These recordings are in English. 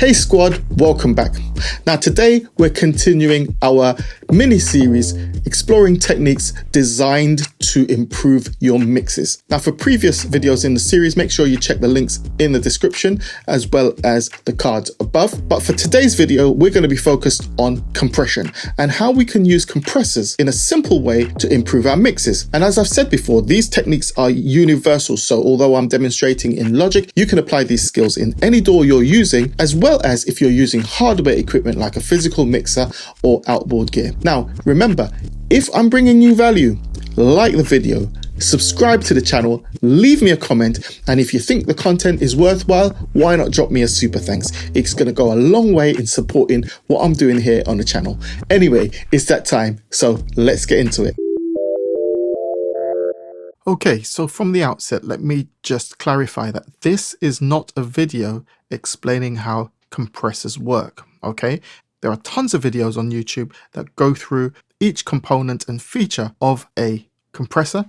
Hey squad, welcome back. Now today we're continuing our mini-series exploring techniques designed to improve your mixes. Now for previous videos in the series, make sure you check the links in the description as well as the cards above. But for today's video, we're going to be focused on compression and how we can use compressors in a simple way to improve our mixes. And as I've said before, these techniques are universal. So although I'm demonstrating in Logic, you can apply these skills in any DAW you're using, as well as if you're using hardware equipment like a physical mixer or outboard gear. Now, remember, if I'm bringing you value, like the video, subscribe to the channel, leave me a comment, and if you think the content is worthwhile, why not drop me a super thanks? It's going to go a long way in supporting what I'm doing here on the channel. Anyway, it's that time, so let's get into it. Okay, so from the outset, let me just clarify that this is not a video explaining how compressors work, okay? There are tons of videos on YouTube that go through each component and feature of a compressor,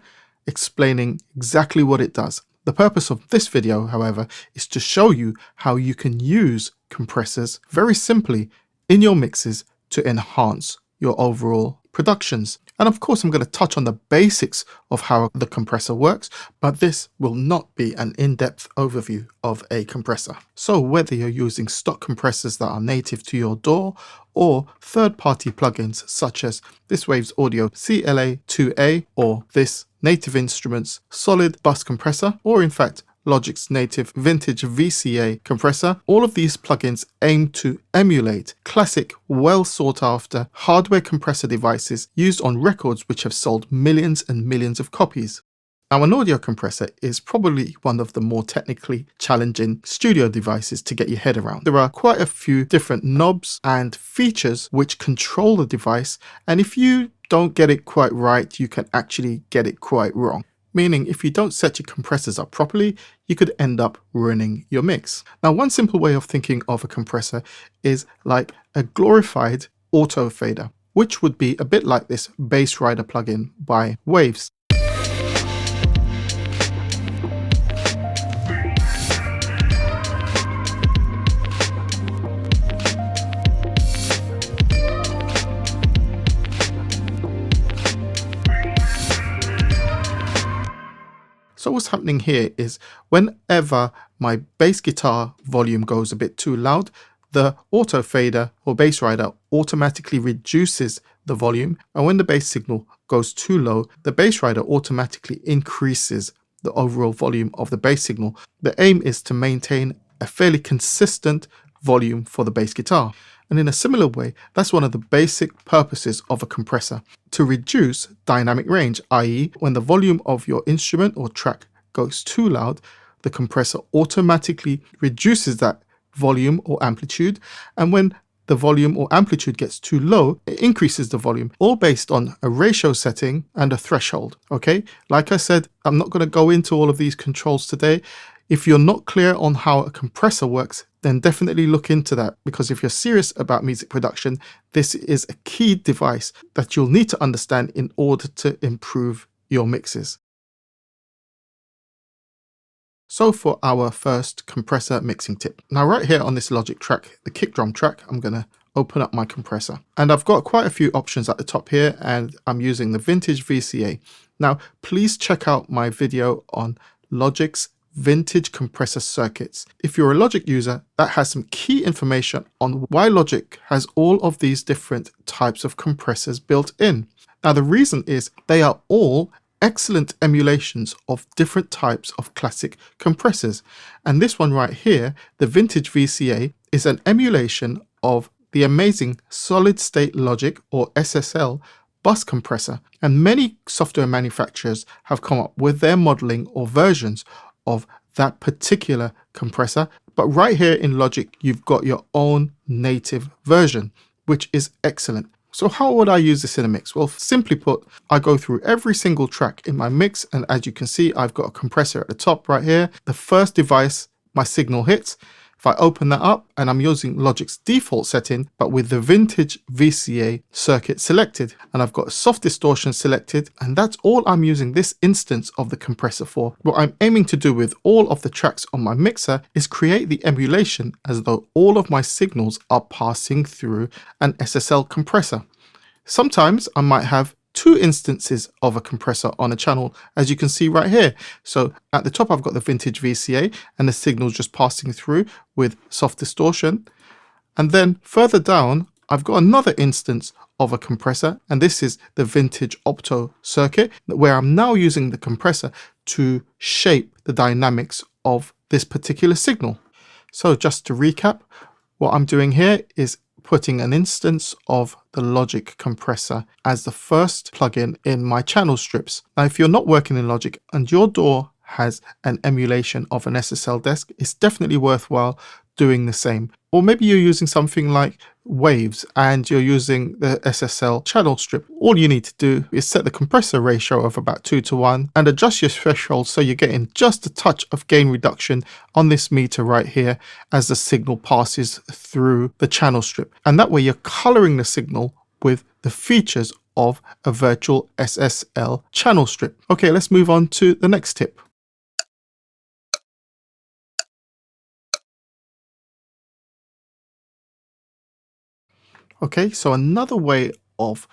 explaining exactly what it does. The purpose of this video, however, is to show you how you can use compressors very simply in your mixes to enhance your overall productions. And of course, I'm going to touch on the basics of how the compressor works, but this will not be an in-depth overview of a compressor. So whether you're using stock compressors that are native to your DAW or third-party plugins such as this Waves Audio CLA2A or this Native Instruments Solid Bus Compressor, or in fact Logic's native vintage VCA compressor, all of these plugins aim to emulate classic, well sought after hardware compressor devices used on records which have sold millions and millions of copies. Now, an audio compressor is probably one of the more technically challenging studio devices to get your head around. There are quite a few different knobs and features which control the device, and if you don't get it quite right, you can actually get it quite wrong. Meaning if you don't set your compressors up properly, you could end up ruining your mix. Now, one simple way of thinking of a compressor is like a glorified auto fader, which would be a bit like this Bass Rider plugin by Waves. So what's happening here is whenever my bass guitar volume goes a bit too loud, the auto fader or bass rider automatically reduces the volume. And when the bass signal goes too low, the bass rider automatically increases the overall volume of the bass signal. The aim is to maintain a fairly consistent volume for the bass guitar. And in a similar way, that's one of the basic purposes of a compressor, to reduce dynamic range, i.e. when the volume of your instrument or track goes too loud, the compressor automatically reduces that volume or amplitude. And when the volume or amplitude gets too low, it increases the volume, all based on a ratio setting and a threshold, okay? Like I said, I'm not going to go into all of these controls today. If you're not clear on how a compressor works, then definitely look into that, because if you're serious about music production, this is a key device that you'll need to understand in order to improve your mixes. So for our first compressor mixing tip. Now right here on this Logic track, the kick drum track, I'm going to open up my compressor. And I've got quite a few options at the top here, and I'm using the vintage VCA. Now please check out my video on Logic's vintage compressor circuits. If you're a Logic user, that has some key information on why Logic has all of these different types of compressors built in. Now the reason is they are all excellent emulations of different types of classic compressors. And this one right here, the vintage VCA, is an emulation of the amazing solid state logic or SSL bus compressor. And many software manufacturers have come up with their modeling or versions of that particular compressor, but right here in Logic you've got your own native version, which is excellent. So how would I use this in a mix? Well, simply put, I go through every single track in my mix, and as you can see, I've got a compressor at the top right here. The first device my signal hits If I open that up and I'm using Logic's default setting, but with the vintage VCA circuit selected, and I've got soft distortion selected, and that's all I'm using this instance of the compressor for. What I'm aiming to do with all of the tracks on my mixer is create the emulation as though all of my signals are passing through an SSL compressor. Sometimes I might have two instances of a compressor on a channel, as you can see right here. So at the top, I've got the vintage VCA and the signals just passing through with soft distortion. And then further down, I've got another instance of a compressor, and this is the vintage opto circuit, where I'm now using the compressor to shape the dynamics of this particular signal. So just to recap, what I'm doing here is putting an instance of the Logic compressor as the first plugin in my channel strips. Now, if you're not working in Logic and your DAW has an emulation of an SSL desk, it's definitely worthwhile doing the same. Or maybe you're using something like Waves and you're using the SSL channel strip. All you need to do is set the compressor ratio of about 2:1 and adjust your threshold so you're getting just a touch of gain reduction on this meter right here as the signal passes through the channel strip. And that way you're coloring the signal with the features of a virtual SSL channel strip. Okay, let's move on to the next tip. Okay, so another way of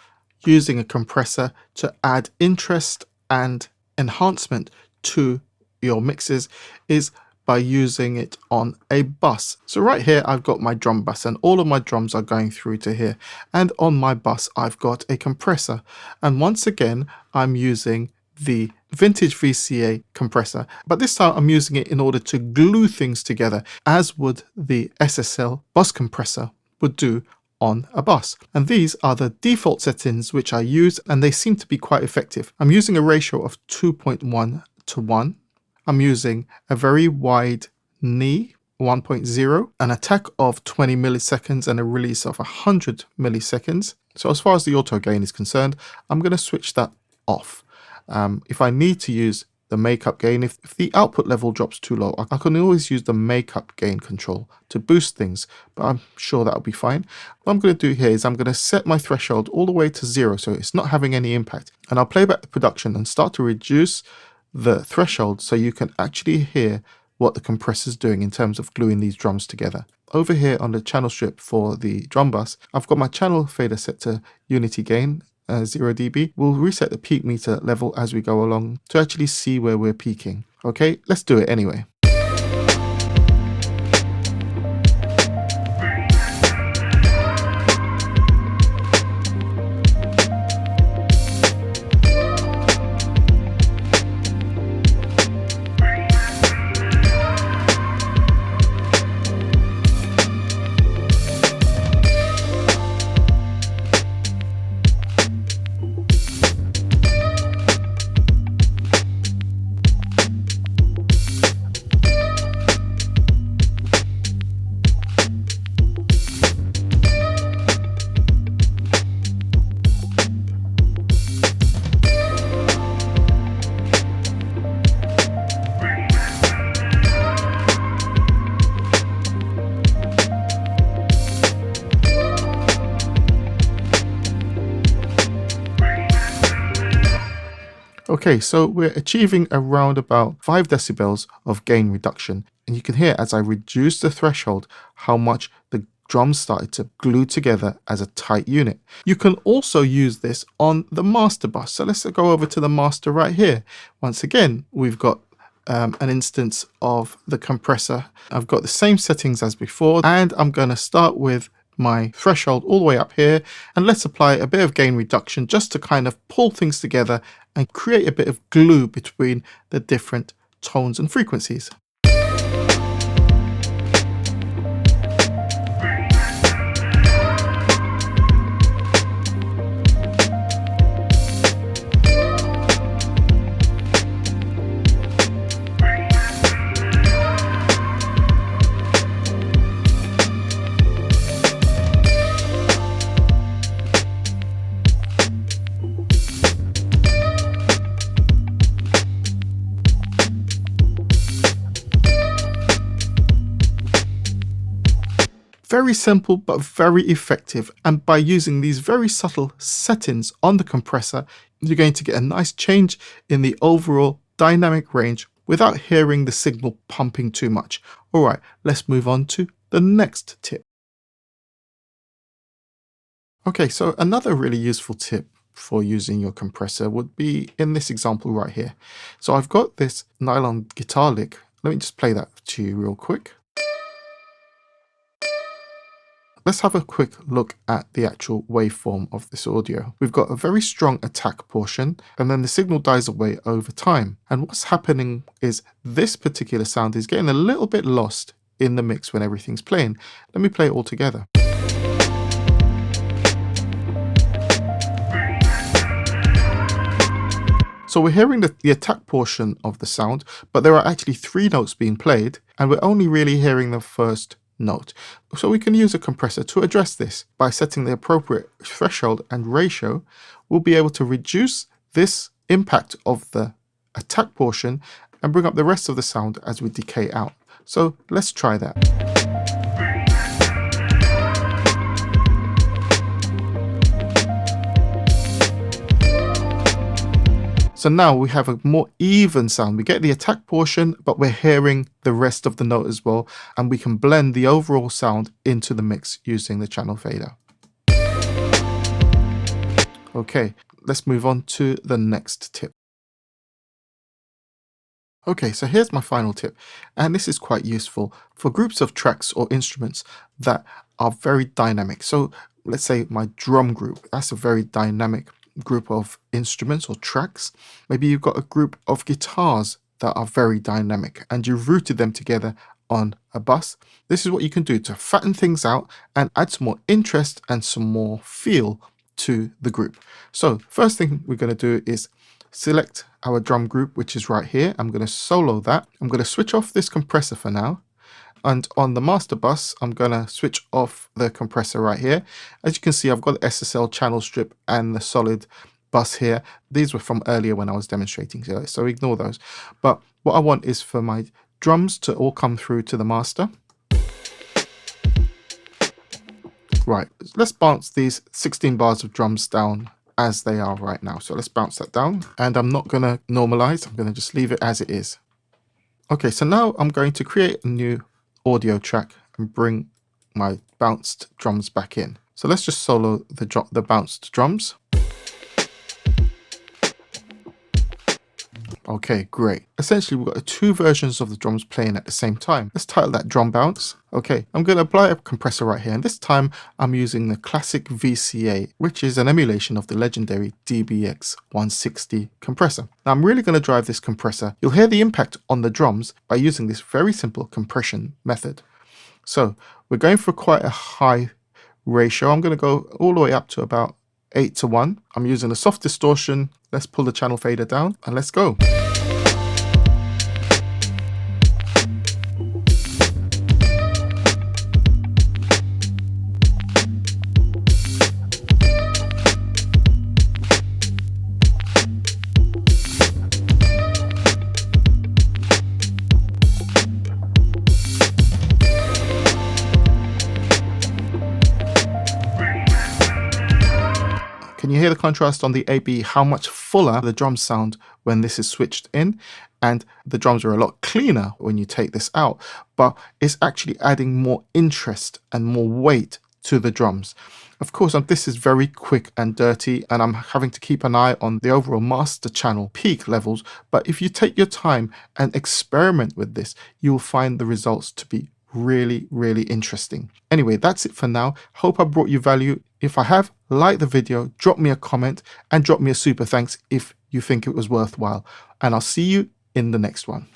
using a compressor to add interest and enhancement to your mixes is by using it on a bus. So right here, I've got my drum bus and all of my drums are going through to here. And on my bus, I've got a compressor. And once again, I'm using the vintage VCA compressor, but this time I'm using it in order to glue things together, as would the SSL bus compressor would do on a bus. And these are the default settings which I use, and they seem to be quite effective. I'm using a ratio of 2.1:1. I'm using a very wide knee 1.0, an attack of 20 milliseconds and a release of 100 milliseconds. So as far as the auto gain is concerned, I'm going to switch that off. If I need to use the makeup gain, if the output level drops too low, I can always use the makeup gain control to boost things, but I'm sure that'll be fine. What I'm going to do here is I'm going to set my threshold all the way to 0, so it's not having any impact. And I'll play back the production and start to reduce the threshold so you can actually hear what the compressor is doing in terms of gluing these drums together. Over here on the channel strip for the drum bus, I've got my channel fader set to unity gain 0 dB. We'll reset the peak meter level as we go along to actually see where we're peaking. Okay, let's do it anyway. Okay, so we're achieving around about 5 decibels of gain reduction, and you can hear as I reduce the threshold how much the drums started to glue together as a tight unit. You can also use this on the master bus. So let's go over to the master right here. Once again, we've got an instance of the compressor. I've got the same settings as before, and I'm going to start with my threshold all the way up here, and let's apply a bit of gain reduction just to kind of pull things together and create a bit of glue between the different tones and frequencies. Very simple, but very effective. And by using these very subtle settings on the compressor, you're going to get a nice change in the overall dynamic range without hearing the signal pumping too much. All right, let's move on to the next tip. Okay, so another really useful tip for using your compressor would be in this example right here. So I've got this nylon guitar lick. Let me just play that to you real quick. Let's have a quick look at the actual waveform of this audio. We've got a very strong attack portion, and then the signal dies away over time. And what's happening is this particular sound is getting a little bit lost in the mix when everything's playing. Let me play it all together. So we're hearing the attack portion of the sound, but there are actually 3 notes being played, and we're only really hearing the first note. So we can use a compressor to address this. By setting the appropriate threshold and ratio, we'll be able to reduce this impact of the attack portion and bring up the rest of the sound as we decay out. So let's try that. So now we have a more even sound. We get the attack portion, but we're hearing the rest of the note as well. And we can blend the overall sound into the mix using the channel fader. Okay, let's move on to the next tip. Okay, so here's my final tip, and this is quite useful for groups of tracks or instruments that are very dynamic. So let's say my drum group, that's a very dynamic group of instruments or tracks. Maybe you've got a group of guitars that are very dynamic and you've routed them together on a bus. This is what you can do to fatten things out and add some more interest and some more feel to the group. So first thing we're going to do is select our drum group, which is right here. I'm going to solo that. I'm going to switch off this compressor for now. And on the master bus, I'm going to switch off the compressor right here. As you can see, I've got the SSL channel strip and the solid bus here. These were from earlier when I was demonstrating, so ignore those. But what I want is for my drums to all come through to the master. Right, let's bounce these 16 bars of drums down as they are right now. So let's bounce that down. And I'm not going to normalize. I'm going to just leave it as it is. Okay, so now I'm going to create a new audio track and bring my bounced drums back in. So let's just solo the bounced drums. Okay, great. Essentially, we've got 2 versions of the drums playing at the same time. Let's title that drum bounce. Okay, I'm going to apply a compressor right here, and this time I'm using the classic VCA, which is an emulation of the legendary DBX 160 compressor. Now I'm really going to drive this compressor. You'll hear the impact on the drums by using this very simple compression method. So we're going for quite a high ratio. I'm going to go all the way up to about 8:1. I'm using a soft distortion. Let's pull the channel fader down and let's go. Can you hear the contrast on the AB, how much fuller the drums sound when this is switched in? And the drums are a lot cleaner when you take this out, but it's actually adding more interest and more weight to the drums. Of course, this is very quick and dirty, and I'm having to keep an eye on the overall master channel peak levels. But if you take your time and experiment with this, you'll find the results to be really, really interesting. Anyway, that's it for now. Hope I brought you value. If I have, like the video, drop me a comment and drop me a super thanks if you think it was worthwhile. And I'll see you in the next one.